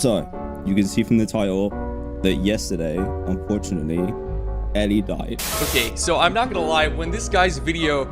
So, you can see from the title that yesterday, unfortunately, Ellie died. Okay, so I'm not gonna lie, when this guy's video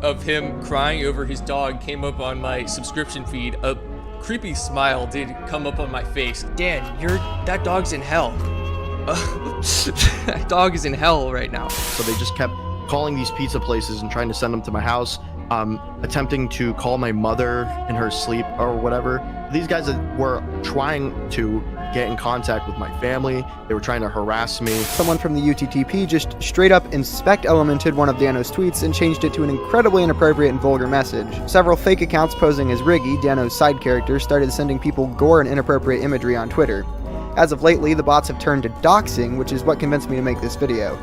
of him crying over his dog came up on my subscription feed, a creepy smile did come up on my face. Dan, that dog's in hell. That dog is in hell right now. So they just kept calling these pizza places and trying to send them to my house, attempting to call my mother in her sleep or whatever. These guys were trying to get in contact with my family. They were trying to harass me. Someone from the UTTP just straight up elemented one of Dano's tweets and changed it to an incredibly inappropriate and vulgar message. Several fake accounts posing as Riggy, Dano's side character, started sending people gore and inappropriate imagery on Twitter. As of lately, the bots have turned to doxing, which is what convinced me to make this video.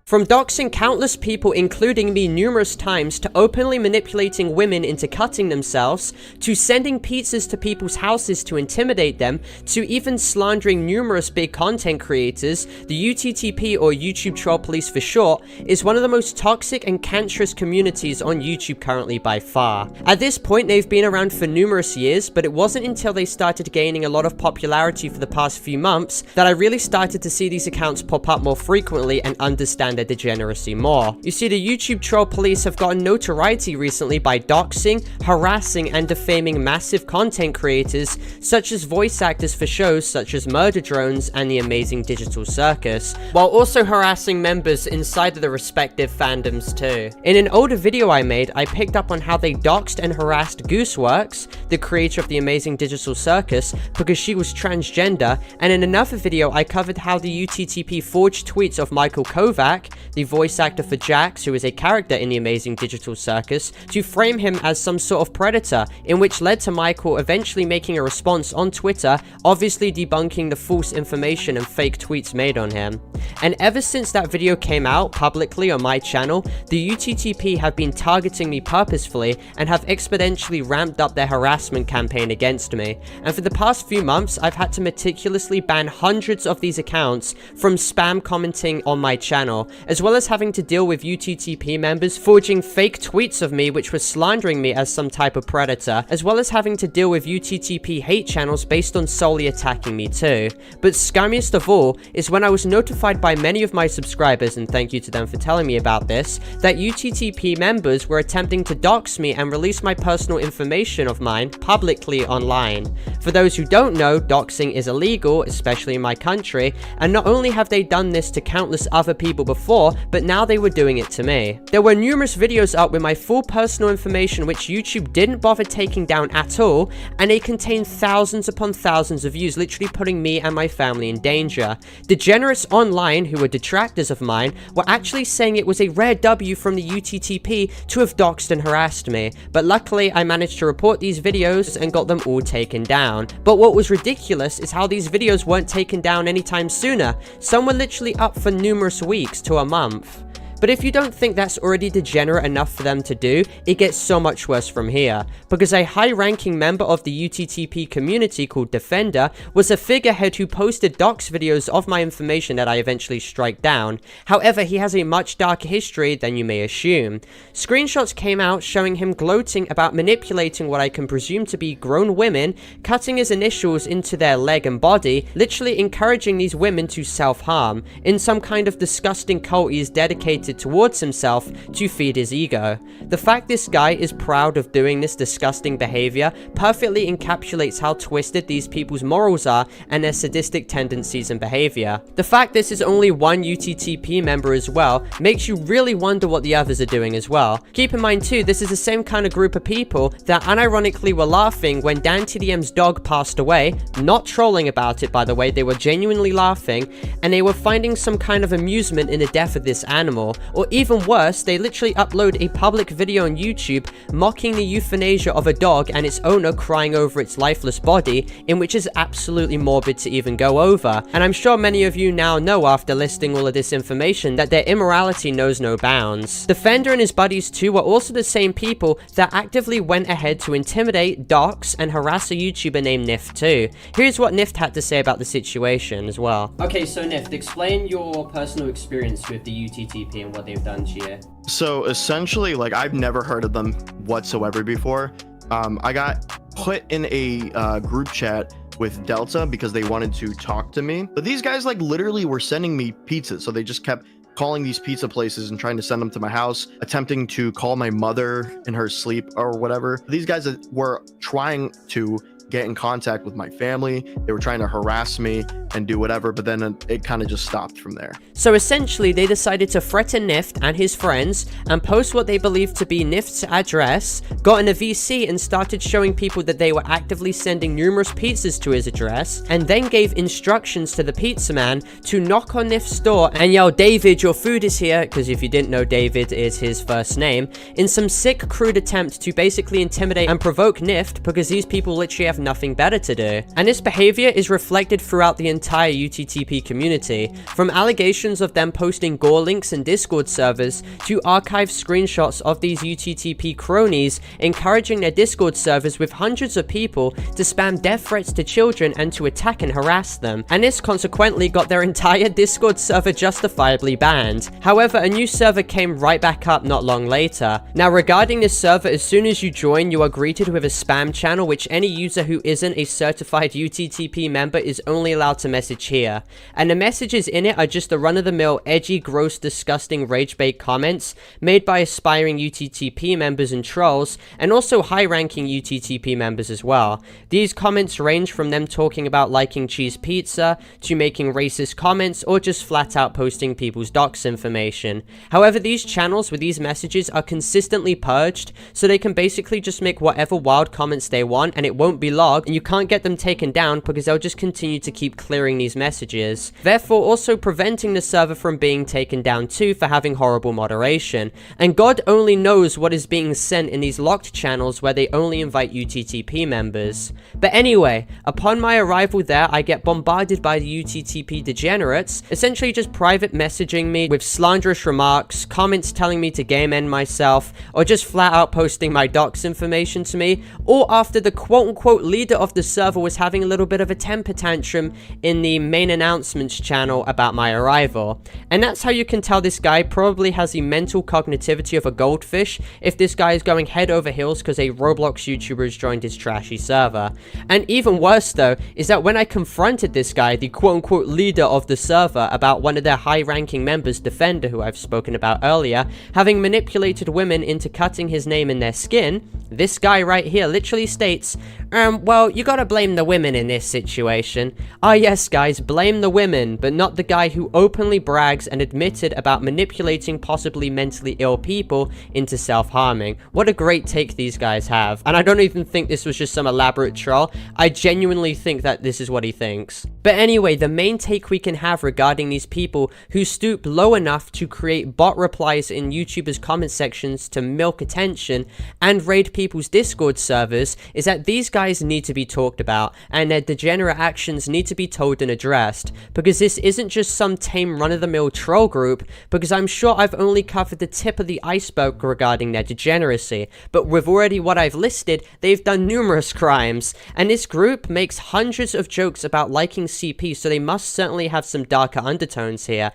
From doxing countless people, including me numerous times, to openly manipulating women into cutting themselves, to sending pizzas to people's houses to intimidate them, to even slandering numerous big content creators, the UTTP, or YouTube Troll Police for short, is one of the most toxic and cancerous communities on YouTube currently by far. At this point, they've been around for numerous years, but it wasn't until they started gaining a lot of popularity for the past few months that I really started to see these accounts pop up more frequently and understand their degeneracy more. You see, the YouTube Troll Police have gotten notoriety recently by doxing, harassing, and defaming massive content creators such as voice actors for shows such as Murder Drones and the Amazing Digital Circus, while also harassing members inside of the respective fandoms too. In an older video I made, I picked up on how they doxed and harassed Gooseworks, the creator of the Amazing Digital Circus, because she was transgender, and in another video I covered how the UTTP forged tweets of Michael Kovac, the voice actor for Jax, who is a character in the Amazing Digital Circus, to frame him as some sort of predator, in which led to Michael eventually making a response on Twitter, obviously debunking the false information and fake tweets made on him. And ever since that video came out publicly on my channel, the UTTP have been targeting me purposefully and have exponentially ramped up their harassment campaign against me. And for the past few months, I've had to meticulously ban hundreds of these accounts from spam commenting on my channel, as well as having to deal with UTTP members forging fake tweets of me which were slandering me as some type of predator, as well as having to deal with UTTP hate channels based on solely attacking me too. But scummiest of all is when I was notified by many of my subscribers, and thank you to them for telling me about this, that UTTP members were attempting to dox me and release my personal information of mine publicly online. For those who don't know, doxing is illegal, especially in my country, and not only have they done this to countless other people before, but now they were doing it to me. There were numerous videos up with my full personal information which YouTube didn't bother taking down at all, and they contained thousands upon thousands of views, literally putting me and my family in danger. Degenerates online, who were detractors of mine, were actually saying it was a rare W from the UTTP to have doxed and harassed me, but luckily I managed to report these videos and got them all taken down. But what was ridiculous is how these videos weren't taken down anytime sooner. Some were literally up for numerous weeks to a month. But if you don't think that's already degenerate enough for them to do, it gets so much worse from here. Because a high-ranking member of the UTTP community called Defender was a figurehead who posted dox videos of my information that I eventually strike down. However, he has a much darker history than you may assume. Screenshots came out showing him gloating about manipulating what I can presume to be grown women, cutting his initials into their leg and body, literally encouraging these women to self-harm, in some kind of disgusting cult he is dedicated towards himself to feed his ego. The fact this guy is proud of doing this disgusting behavior perfectly encapsulates how twisted these people's morals are and their sadistic tendencies and behavior. The fact this is only one UTTP member as well makes you really wonder what the others are doing as well. Keep in mind too, this is the same kind of group of people that unironically were laughing when DanTDM's dog passed away, not trolling about it by the way, they were genuinely laughing, and they were finding some kind of amusement in the death of this animal. Or even worse, they literally upload a public video on YouTube mocking the euthanasia of a dog and its owner crying over its lifeless body, in which is absolutely morbid to even go over. And I'm sure many of you now know after listing all of this information that their immorality knows no bounds. Defender and his buddies too were also the same people that actively went ahead to intimidate, dox, and harass a YouTuber named Nift too. Here's what Nift had to say about the situation as well. Okay, so Nift, explain your personal experience with the UTTP and what they've done to you. So essentially, like, I've never heard of them whatsoever before. I got put in a group chat with Delta because they wanted to talk to me. But these guys like literally were sending me pizzas. So they just kept calling these pizza places and trying to send them to my house, attempting to call my mother in her sleep or whatever. These guys were trying to get in contact with my family. They were trying to harass me and do whatever, but then it kind of just stopped from there. So essentially, they decided to threaten Nift and his friends and post what they believed to be Nift's address, got in a VC and started showing people that they were actively sending numerous pizzas to his address, and then gave instructions to the pizza man to knock on Nift's door and yell, "David, your food is here," because if you didn't know, David is his first name, in some sick, crude attempt to basically intimidate and provoke Nift because these people literally have nothing better to do. And this behavior is reflected throughout the entire UTTP community, from allegations of them posting gore links in Discord servers to archived screenshots of these UTTP cronies encouraging their Discord servers with hundreds of people to spam death threats to children and to attack and harass them, and this consequently got their entire Discord server justifiably banned. However, a new server came right back up not long later. Now, regarding this server, as soon as you join, you are greeted with a spam channel which any user who isn't a certified UTTP member is only allowed to message here, and the messages in it are just the run-of-the-mill edgy, gross, disgusting rage-bait comments made by aspiring UTTP members and trolls, and also high-ranking UTTP members as well. These comments range from them talking about liking cheese pizza, to making racist comments, or just flat-out posting people's docs information. However, these channels with these messages are consistently purged, so they can basically just make whatever wild comments they want, and it won't be logged, and you can't get them taken down because they'll just continue to keep clearing these messages, therefore also preventing the server from being taken down too for having horrible moderation. And God only knows what is being sent in these locked channels where they only invite UTTP members. But anyway, upon my arrival there, I get bombarded by the UTTP degenerates, essentially just private messaging me with slanderous remarks, comments telling me to game end myself, or just flat out posting my docs information to me, or after the quote-unquote leader of the server was having a little bit of a temper tantrum in the main announcements channel about my arrival. And that's how you can tell this guy probably has the mental cognitivity of a goldfish if this guy is going head over heels because a Roblox YouTuber has joined his trashy server. And even worse though, is that when I confronted this guy, the quote-unquote leader of the server, about one of their high-ranking members, Defender, who I've spoken about earlier, having manipulated women into cutting his name in their skin, this guy right here literally states, well, you gotta blame the women in this situation. Ah yes guys, blame the women, but not the guy who openly brags and admitted about manipulating possibly mentally ill people into self-harming. What a great take these guys have. And I don't even think this was just some elaborate troll. I genuinely think that this is what he thinks. But anyway, the main take we can have regarding these people who stoop low enough to create bot replies in YouTubers' comment sections to milk attention and raid people's Discord servers is that these guys need to be talked about, and their degenerate actions need to be told and addressed, because this isn't just some tame run-of-the-mill troll group, because I'm sure I've only covered the tip of the iceberg regarding their degeneracy, but with already what I've listed, they've done numerous crimes, and this group makes hundreds of jokes about liking CP, so they must certainly have some darker undertones here.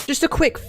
Just a quick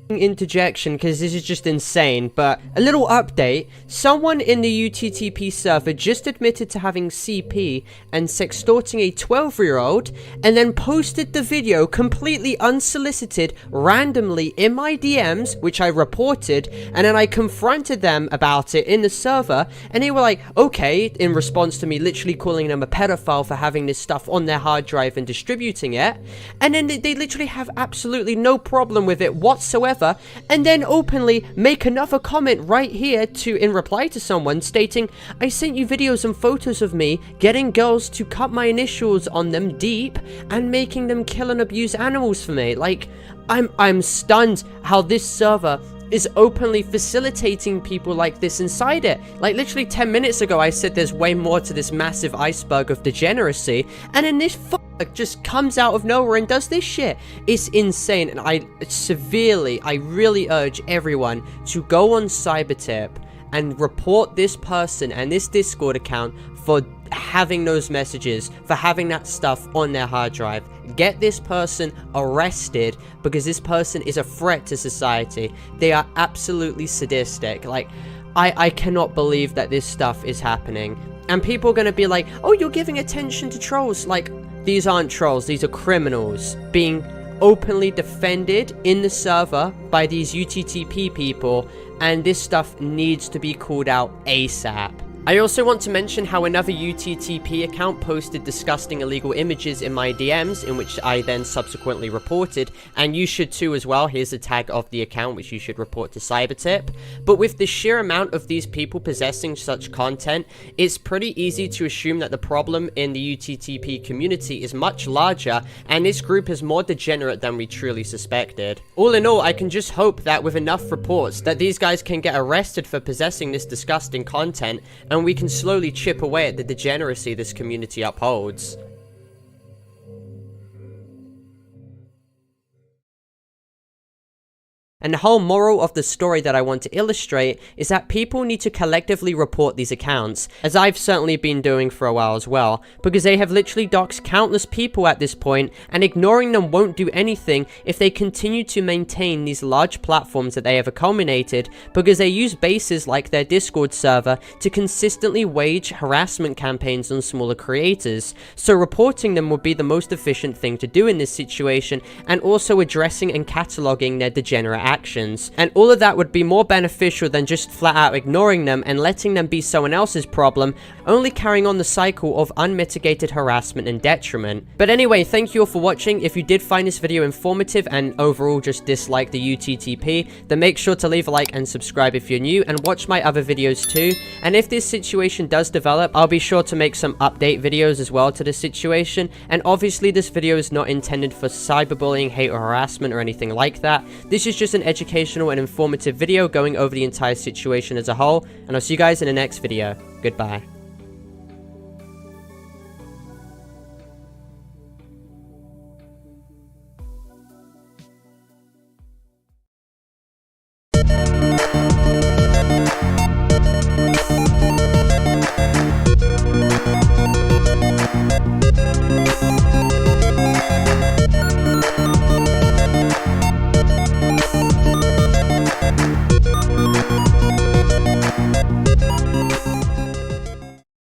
interjection, because this is just insane, but a little update. Someone in the UTTP server just admitted to having CP and sextorting a 12-year-old, and then posted the video completely unsolicited randomly in my DMs, which I reported, and then I confronted them about it in the server, and they were like, okay, in response to me literally calling them a pedophile for having this stuff on their hard drive and distributing it, and then they literally have absolutely no problem with it whatsoever, and then openly make another comment right here in reply to someone stating, I sent you videos and photos of me getting girls to cut my initials on them deep and making them kill and abuse animals for me. Like, I'm stunned how this server is openly facilitating people like this inside it. Like, literally 10 minutes ago I said there's way more to this massive iceberg of degeneracy, and then this just comes out of nowhere and does this shit. It's insane, and I really urge everyone to go on Cybertip and report this person and this Discord account for having those messages, for having that stuff on their hard drive. Get this person arrested, because this person is a threat to society. They are absolutely sadistic. Like, I cannot believe that this stuff is happening. And people are going to be like, oh, you're giving attention to trolls. Like, these aren't trolls, these are criminals being openly defended in the server by these UTTP people, and this stuff needs to be called out ASAP. I also want to mention how another UTTP account posted disgusting illegal images in my DMs, in which I then subsequently reported, and you should too as well. Here's a tag of the account which you should report to Cybertip. But with the sheer amount of these people possessing such content, it's pretty easy to assume that the problem in the UTTP community is much larger, and this group is more degenerate than we truly suspected. All in all, I can just hope that with enough reports that these guys can get arrested for possessing this disgusting content, and we can slowly chip away at the degeneracy this community upholds. And the whole moral of the story that I want to illustrate is that people need to collectively report these accounts, as I've certainly been doing for a while as well, because they have literally doxed countless people at this point, and ignoring them won't do anything if they continue to maintain these large platforms that they have accumulated, because they use bases like their Discord server to consistently wage harassment campaigns on smaller creators. So reporting them would be the most efficient thing to do in this situation, and also addressing and cataloging their degenerate actions. And all of that would be more beneficial than just flat out ignoring them and letting them be someone else's problem, only carrying on the cycle of unmitigated harassment and detriment. But anyway, thank you all for watching. If you did find this video informative and overall just dislike the UTTP, then make sure to leave a like and subscribe if you're new, and watch my other videos too. And if this situation does develop, I'll be sure to make some update videos as well to the situation. And obviously this video is not intended for cyberbullying, hate or harassment or anything like that. This is just an educational and informative video going over the entire situation as a whole, and I'll see you guys in the next video. Goodbye.